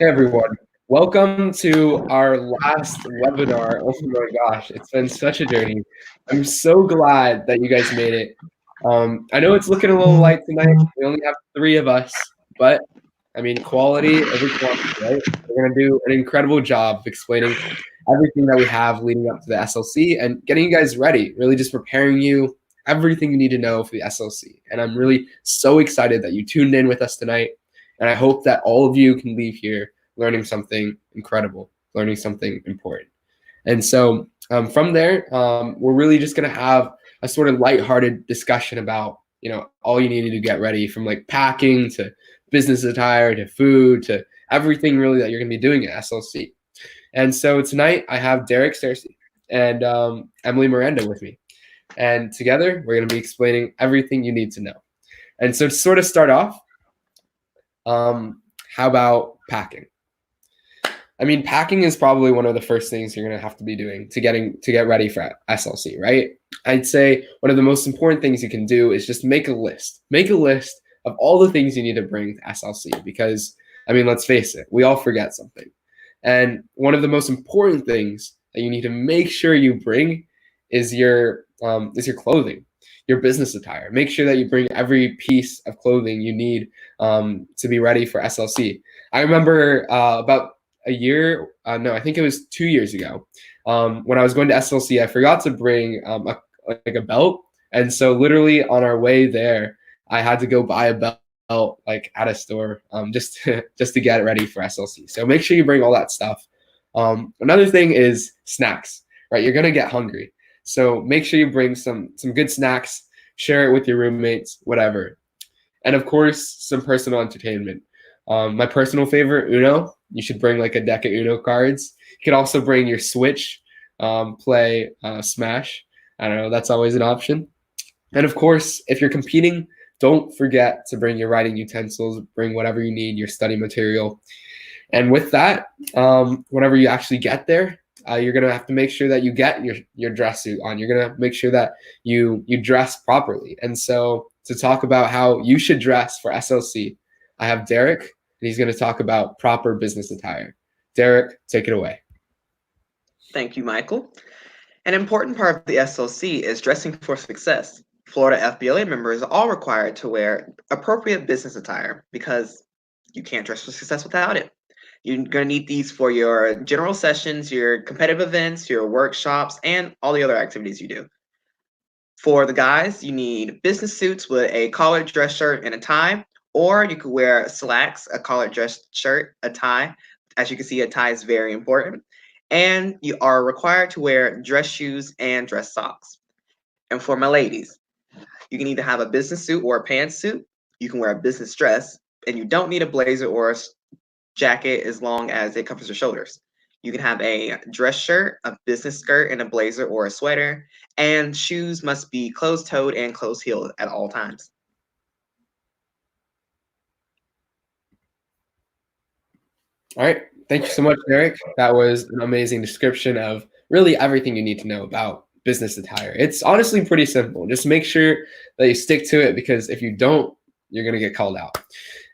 Hey everyone, welcome to our last webinar. Oh my gosh, it's been such a journey. I'm so glad that you guys made it. I know it's looking a little light tonight. We only have 3 of us, but I mean, quality over quantity, right? We're gonna do an incredible job of explaining everything that we have leading up to the SLC and getting you guys ready, really just preparing you everything you need to know for the SLC. And I'm really so excited that you tuned in with us tonight. And I hope that all of you can leave here learning something incredible, learning something important. And so from there, we're really just going to have a sort of lighthearted discussion about, all you need to get ready, from like packing to business attire to food to everything really that you're going to be doing at SLC. And so tonight I have Derek Cersei and Emily Miranda with me. And together we're going to be explaining everything you need to know. And so to sort of start off, how about packing? I mean, packing is probably one of the first things you're going to have to be doing to get ready for SLC, right? I'd say one of the most important things you can do is just make a list. Make a list of all the things you need to bring to SLC because, I mean, let's face it, we all forget something. And one of the most important things that you need to make sure you bring is your clothing, your business attire. Make sure that you bring every piece of clothing you need to be ready for SLC. I remember about a year, no, I think it was 2 years ago, when I was going to SLC, I forgot to bring a belt. And so literally on our way there, I had to go buy a belt like at a store just to get ready for SLC. So make sure you bring all that stuff. Another thing is snacks, right? You're going to get hungry. So make sure you bring some good snacks, share it with your roommates, whatever. And of course, some personal entertainment. My personal favorite, Uno. You should bring like a deck of Uno cards. You could also bring your Switch, play Smash. I don't know, that's always an option. And of course, if you're competing, don't forget to bring your writing utensils, bring whatever you need, your study material. And with that, whenever you actually get there, you're going to have to make sure that you get your dress suit on. You're going to make sure that you dress properly. And so to talk about how you should dress for SLC, I have Derek, and he's going to talk about proper business attire. Derek, take it away. Thank you, Michael. An important part of the SLC is dressing for success. Florida FBLA members are all required to wear appropriate business attire because you can't dress for success without it. You're going to need these for your general sessions, your competitive events, your workshops, and all the other activities you do. For the guys, you need business suits with a collared dress shirt and a tie, or you could wear slacks, a collared dress shirt, a tie. As you can see, a tie is very important. And you are required to wear dress shoes and dress socks. And for my ladies, you can either have a business suit or a pantsuit. You can wear a business dress, and you don't need a blazer or a jacket as long as it covers your shoulders. You can have a dress shirt, a business skirt, and a blazer or a sweater, and shoes must be closed-toed and closed-heeled at all times. All right. Thank you so much, Derek. That was an amazing description of really everything you need to know about business attire. It's honestly pretty simple. Just make sure that you stick to it because if you don't, you're going to get called out.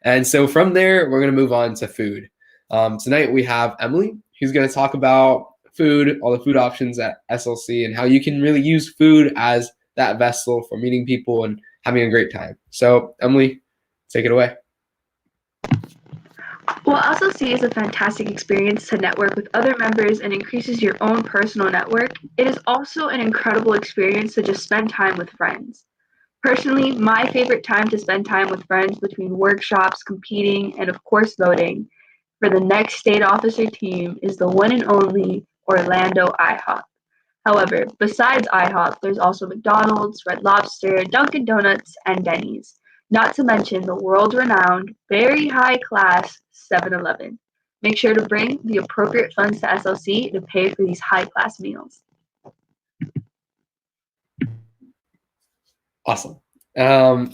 And so from there, we're going to move on to food. Tonight we have Emily, who's going to talk about food, all the food options at SLC, and how you can really use food as that vessel for meeting people and having a great time. So Emily, take it away. While SLC is a fantastic experience to network with other members and increases your own personal network, it is also an incredible experience to just spend time with friends. Personally, my favorite time to spend time with friends between workshops, competing, and of course voting for the next state officer team is the one and only Orlando IHOP. However, besides IHOP, there's also McDonald's, Red Lobster, Dunkin' Donuts, and Denny's, not to mention the world-renowned, very high-class 7-Eleven. Make sure to bring the appropriate funds to SLC to pay for these high-class meals. Awesome.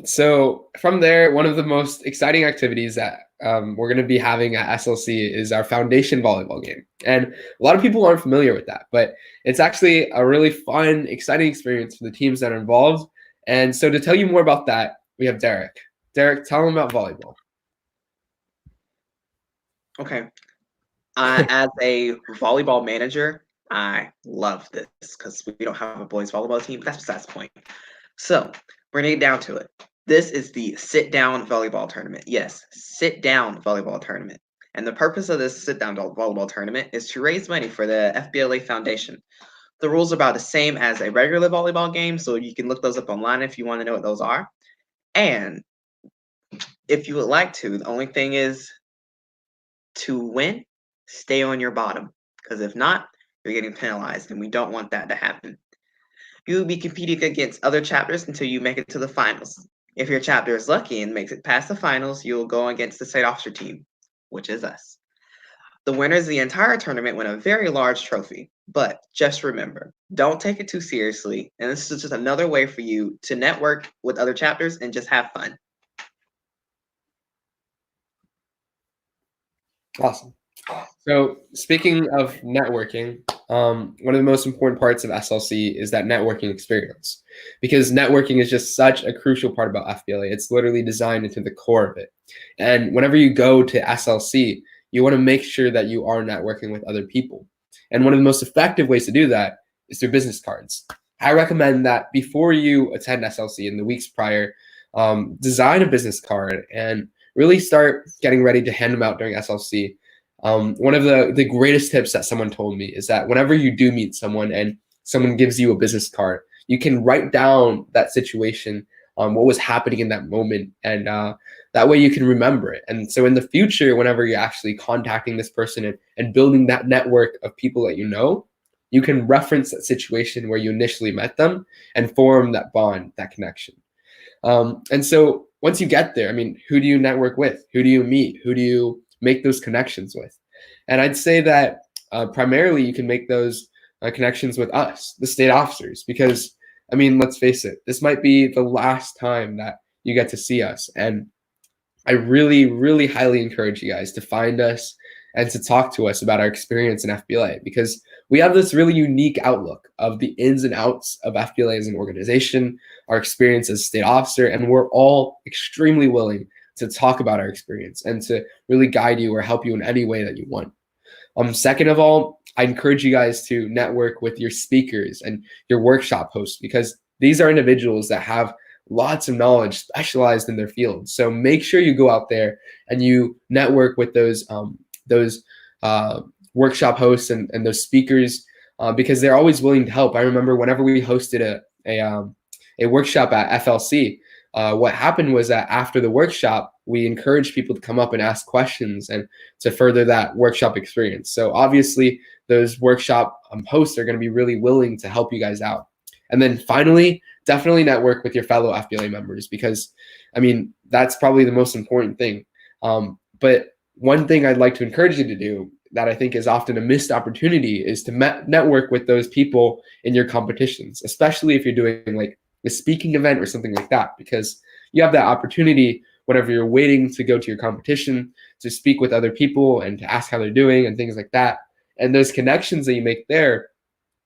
So from there, one of the most exciting activities that we're going to be having at SLC is our foundation volleyball game. And a lot of people aren't familiar with that, but it's actually a really fun, exciting experience for the teams that are involved. And so to tell you more about that, we have Derek. Derek, tell them about volleyball. Okay. As a volleyball manager, I love this because we don't have a boys volleyball team. But that's besides the point. So we're gonna get down to it. This is the sit-down volleyball tournament. Yes, sit-down volleyball tournament. And the purpose of this sit-down volleyball tournament is to raise money for the FBLA Foundation. The rules are about the same as a regular volleyball game, so you can look those up online if you want to know what those are. And if you would like to, the only thing is to win, stay on your bottom. Because if not, you're getting penalized, and we don't want that to happen. You will be competing against other chapters until you make it to the finals. If your chapter is lucky and makes it past the finals, you will go against the state officer team, which is us. The winners of the entire tournament win a very large trophy. But just remember, don't take it too seriously. And this is just another way for you to network with other chapters and just have fun. Awesome. So speaking of networking, one of the most important parts of SLC is that networking experience, because networking is just such a crucial part about FBLA. It's literally designed into the core of it. And whenever you go to SLC, you want to make sure that you are networking with other people. And one of the most effective ways to do that is through business cards. I recommend that before you attend SLC in the weeks prior, design a business card and really start getting ready to hand them out during SLC. One of the greatest tips that someone told me is that whenever you do meet someone and someone gives you a business card, you can write down that situation, what was happening in that moment, and that way you can remember it. And so in the future, whenever you're actually contacting this person and building that network of people that you know, you can reference that situation where you initially met them and form that bond, that connection. And so once you get there, I mean, who do you network with? Who do you meet? Who do you make those connections with? And I'd say that primarily you can make those connections with us, the state officers, because, I mean, let's face it, this might be the last time that you get to see us. And I really, really highly encourage you guys to find us and to talk to us about our experience in FBLA, because we have this really unique outlook of the ins and outs of FBLA as an organization, our experience as a state officer, and we're all extremely willing to talk about our experience and to really guide you or help you in any way that you want. Second of all, I encourage you guys to network with your speakers and your workshop hosts, because these are individuals that have lots of knowledge specialized in their field. So make sure you go out there and you network with those workshop hosts and those speakers, because they're always willing to help. I remember whenever we hosted a workshop at FLC, what happened was that after the workshop, we encouraged people to come up and ask questions and to further that workshop experience. So obviously, those workshop hosts are going to be really willing to help you guys out. And then finally, definitely network with your fellow FBLA members, because, I mean, that's probably the most important thing. But one thing I'd like to encourage you to do that I think is often a missed opportunity is to network with those people in your competitions, especially if you're doing like a speaking event or something like that, because you have that opportunity whenever you're waiting to go to your competition to speak with other people and to ask how they're doing and things like that. And those connections that you make there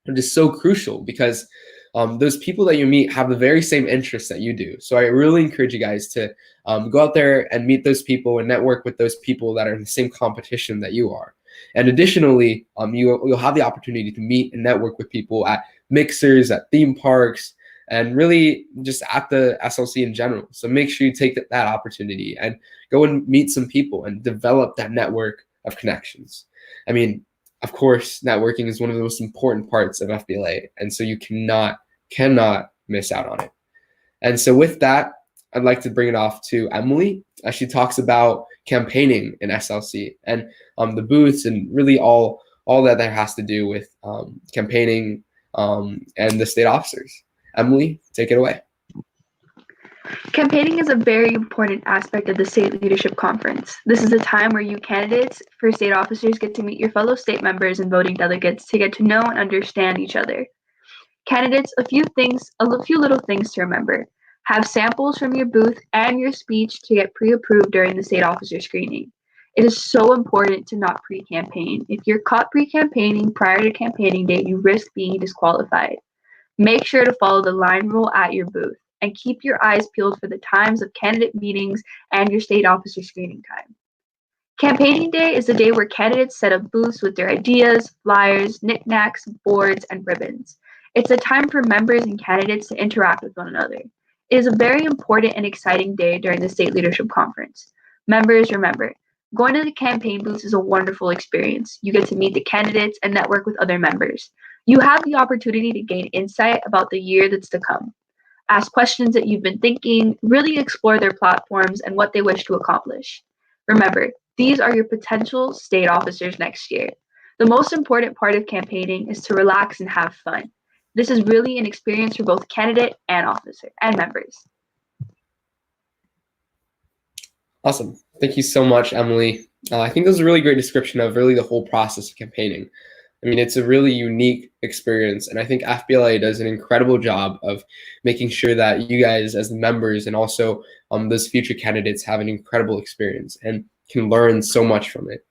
are just so crucial, because those people that you meet have the very same interests that you do. So I really encourage you guys to go out there and meet those people and network with those people that are in the same competition that you are. And additionally, you'll have the opportunity to meet and network with people at mixers, at theme parks, and really just at the SLC in general. So make sure you take that opportunity and go and meet some people and develop that network of connections. I mean, of course, networking is one of the most important parts of FBLA, and so you cannot miss out on it. And so with that, I'd like to bring it off to Emily as she talks about campaigning in SLC and the booths and really all that has to do with campaigning and the state officers. Emily, take it away. Campaigning is a very important aspect of the State Leadership Conference. This is a time where you candidates for state officers get to meet your fellow state members and voting delegates to get to know and understand each other. Candidates, a few little things to remember. Have samples from your booth and your speech to get pre-approved during the state officer screening. It is so important to not pre-campaign. If you're caught pre-campaigning prior to campaigning date, you risk being disqualified. Make sure to follow the line rule at your booth and keep your eyes peeled for the times of candidate meetings and your state officer screening time. Campaigning day is the day where candidates set up booths with their ideas, flyers, knickknacks, boards, and ribbons. It's a time for members and candidates to interact with one another. It is a very important and exciting day during the State Leadership Conference. Members, remember, going to the campaign booths is a wonderful experience. You get to meet the candidates and network with other members. You have the opportunity to gain insight about the year that's to come. Ask questions that you've been thinking, really explore their platforms and what they wish to accomplish. Remember, these are your potential state officers next year. The most important part of campaigning is to relax and have fun. This is really an experience for both candidate and officer and members. Awesome. Thank you so much, Emily. I think that was a really great description of really the whole process of campaigning. I mean, it's a really unique experience, and I think FBLA does an incredible job of making sure that you guys as members and also those future candidates have an incredible experience and can learn so much from it.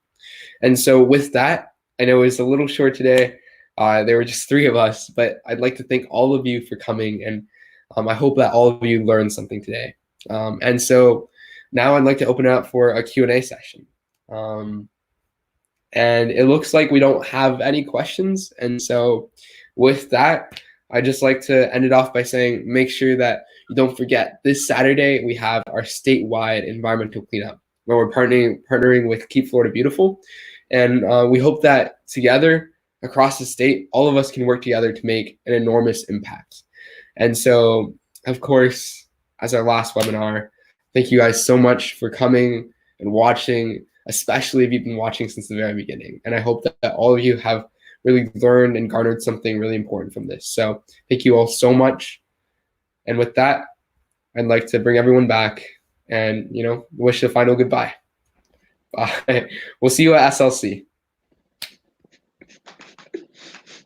And so with that, I know it was a little short today. There were just 3 of us, but I'd like to thank all of you for coming, and I hope that all of you learned something today. And so now I'd like to open it up for a Q&A session. And it looks like we don't have any questions. And so with that, I'd just like to end it off by saying, make sure that you don't forget this Saturday, we have our statewide environmental cleanup where we're partnering with Keep Florida Beautiful. And we hope that together across the state, all of us can work together to make an enormous impact. And so, of course, as our last webinar, thank you guys so much for coming and watching, especially if you've been watching since the very beginning. And I hope that all of you have really learned and garnered something really important from this. So thank you all so much. And with that, I'd like to bring everyone back and, wish a final goodbye. Bye. We'll see you at SLC.